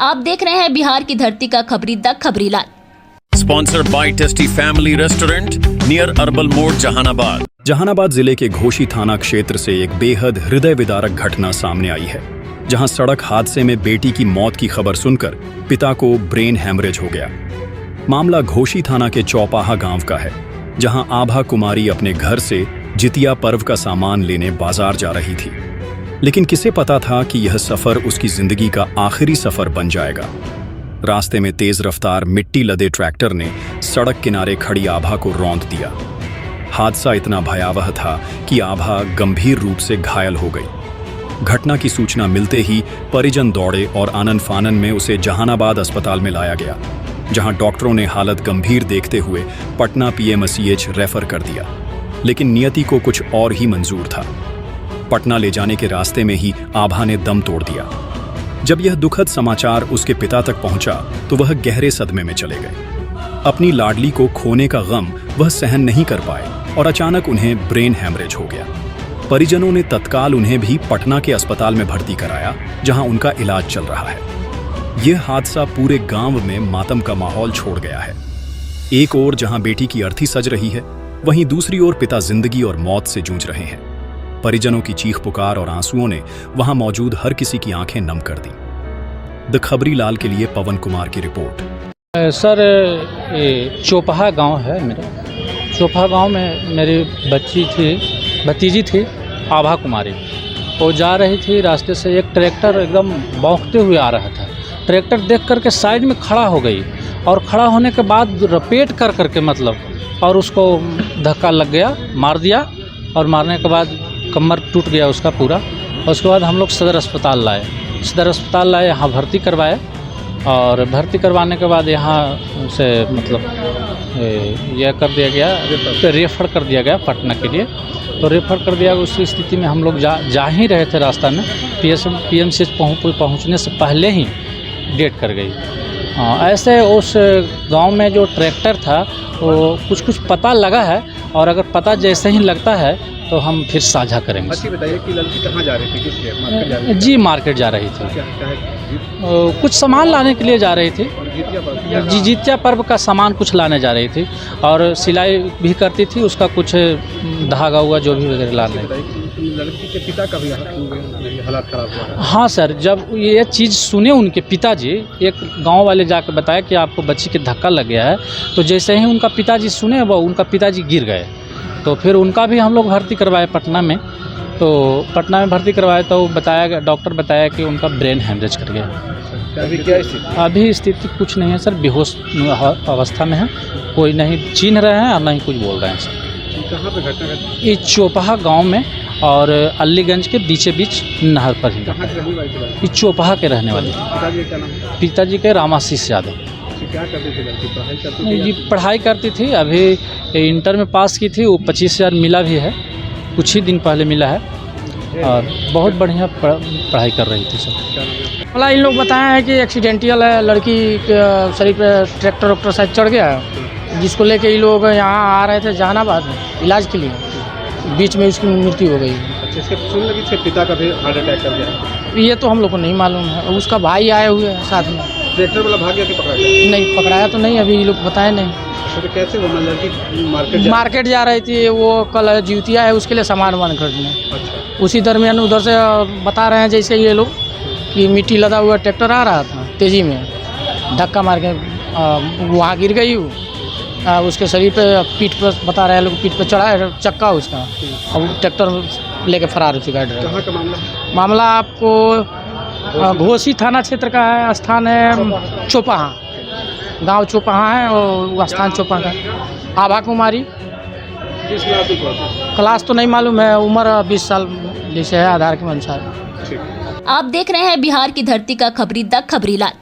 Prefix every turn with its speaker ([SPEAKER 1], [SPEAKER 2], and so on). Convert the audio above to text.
[SPEAKER 1] आप देख रहे हैं बिहार की धरती का खबरी the Khabrilal.
[SPEAKER 2] Sponsored by tasty family restaurant near अर्बल मोड़ जहानाबाद।
[SPEAKER 3] जहानाबाद जिले के घोशी थाना क्षेत्र से एक बेहद हृदय विदारक घटना सामने आई है, जहां सड़क हादसे में बेटी की मौत की खबर सुनकर पिता को ब्रेन हैमरेज हो गया। मामला घोशी थाना के चौपाहा गांव का है, जहां आभा कुमारी अपने घर से जितिया पर्व का सामान लेने बाजार जा रही थी। लेकिन किसे पता था कि यह सफर उसकी जिंदगी का आखिरी सफर बन जाएगा। रास्ते में तेज रफ्तार मिट्टी लदे ट्रैक्टर ने सड़क किनारे खड़ी आभा को रौंद दिया। हादसा इतना भयावह था कि आभा गंभीर रूप से घायल हो गई। घटना की सूचना मिलते ही परिजन दौड़े और आनन फानन में उसे जहानाबाद अस्पताल में लाया गया, जहां डॉक्टरों ने हालत गंभीर देखते हुए पटना पीएमसीएच रेफर कर दिया। लेकिन नियति को कुछ और ही मंजूर था। पटना ले जाने के रास्ते में ही आभा ने दम तोड़ दिया। जब यह दुखद समाचार उसके पिता तक पहुंचा तो वह गहरे सदमे में चले गए। अपनी लाडली को खोने का गम वह सहन नहीं कर पाए और अचानक उन्हें ब्रेन हैमरेज हो गया। परिजनों ने तत्काल उन्हें भी पटना के अस्पताल में भर्ती कराया, जहां उनका इलाज चल रहा है। यह हादसा पूरे गांव में मातम का माहौल छोड़ गया है। एक ओर जहां बेटी की अर्थी सज रही है, वहीं दूसरी ओर पिता जिंदगी और मौत से जूझ रहे हैं। परिजनों की चीख पुकार और आंसुओं ने वहां मौजूद हर किसी की आंखें नम कर दी। द खबरीलाल के लिए पवन कुमार की रिपोर्ट।
[SPEAKER 4] सर, ये चौपाहा गांव है मेरा। चौपाहा गांव में मेरी भतीजी थी आभा कुमारी। वो जा रही थी रास्ते से, एक ट्रैक्टर एकदम भौंकते हुए आ रहा था। ट्रैक्टर देख करके साइड में खड़ा हो गई और खड़ा होने के बाद रपेट कर करके और उसको धक्का लग गया, मार दिया। और मारने के बाद कमर टूट गया उसका पूरा। और उसके बाद हम लोग सदर अस्पताल लाए, यहाँ भर्ती करवाए। और भर्ती करवाने के बाद यहाँ से यह कर दिया गया, रेफ़र कर दिया गया पटना के लिए। तो रेफ़र कर दिया। उस स्थिति में हम लोग जा ही रहे थे, रास्ता में पीएमसीएच पहुँचने से पहले ही डेट कर गई। ऐसे उस गांव में जो ट्रैक्टर था वो कुछ पता लगा है, और अगर पता जैसे ही लगता है तो हम फिर साझा करेंगे।
[SPEAKER 5] अच्छी बताइए कि लड़की कहाँ जा रही थी, किस लिए? मार्केट जा रही थी?
[SPEAKER 4] जी, मार्केट जा रही थी। कुछ सामान लाने के लिए जा रही थी। जी, जितिया पर्व का सामान कुछ लाने जा रही थी, और सिलाई भी करती थी। उसका कुछ धागा हुआ जो भी वगैरह लाने।
[SPEAKER 5] लड़की के पिता का भी हालात खराब हुआ।
[SPEAKER 4] हाँ सर, जब ये चीज़ सुने उनके पिताजी, एक गांव वाले जाकर बताया कि आपको बच्ची के धक्का लग गया है, तो जैसे ही उनका पिताजी सुने वो उनका पिताजी गिर गए। तो फिर उनका भी हम लोग भर्ती करवाए पटना में। तो पटना में भर्ती करवाए तो डॉक्टर बताया कि उनका ब्रेन हैमरेज कर गया।
[SPEAKER 5] अभी क्या स्थिति?
[SPEAKER 4] अभी स्थिति कुछ नहीं है सर, बेहोश अवस्था में है। कोई नहीं चिन्ह रहे हैं और नहीं कुछ बोल रहे हैं सर।
[SPEAKER 5] कहाँ पे घटना घटी?
[SPEAKER 4] ये चौपाहा गांव में और अलीगंज के बीच नहर पर ही।
[SPEAKER 5] कहाँ के रहने वाली थी?
[SPEAKER 4] ये चौपाहा के रहने वाले।
[SPEAKER 5] पिताजी क्या नाम है?
[SPEAKER 4] पिताजी के रामाशीष यादव।
[SPEAKER 5] क्या करती थी लड़की? पढ़ाई करती
[SPEAKER 4] नहीं
[SPEAKER 5] थी?
[SPEAKER 4] जी, पढ़ाई करती थी। अभी इंटर में पास की थी। वो 25,000 मिला भी है, कुछ ही दिन पहले मिला है। और बहुत बढ़िया पढ़ाई कर रही थी सर।
[SPEAKER 6] भला इन लोग बताए हैं कि एक्सीडेंटल है, लड़की के शरीर पे ट्रैक्टर शायद चढ़ गया है, जिसको लेके ये लोग यहाँ आ रहे थे जहानाबाद में इलाज के लिए। बीच में उसकी मृत्यु हो गई।
[SPEAKER 5] अच्छा, इसके सुन लगी इसके पिता का भी हार्ट अटैक कर गया?
[SPEAKER 6] ये तो हम लोग को नहीं मालूम है। उसका भाई आए हुए हैं साथ में।
[SPEAKER 5] ट्रैक्टर वाला भाग गया कि पकड़ा गया?
[SPEAKER 6] नहीं, पकड़ाया तो नहीं, अभी ये लोग बताए नहीं।
[SPEAKER 5] तो कैसे वो लड़की
[SPEAKER 6] मार्केट जा रही थी। वो कल जितिया है, उसके लिए सामान खरीदने।
[SPEAKER 5] अच्छा।
[SPEAKER 6] उसी दरमियान उधर से बता रहे हैं जैसे ये लोग कि मिट्टी लदा हुआ ट्रैक्टर आ रहा था, तेज़ी में धक्का मार के वहाँ गिर गई। उसके शरीर पे पीठ पर बता रहे हैं लोग, पीठ पे चढ़ा है चक्का उसका, और ट्रैक्टर लेके फरार हो चुका है ड्राइवर।
[SPEAKER 5] कहाँ का
[SPEAKER 6] मामला आपको घोसी थाना क्षेत्र का है। स्थान है चौपाहा, गांव चौपाहा है और स्थान चौपाहा का। आभा कुमारी क्लास तो नहीं मालूम है, उम्र 20 साल जैसे है आधार के अनुसार।
[SPEAKER 1] आप देख रहे हैं बिहार की धरती का खबरी द खबरीलाल।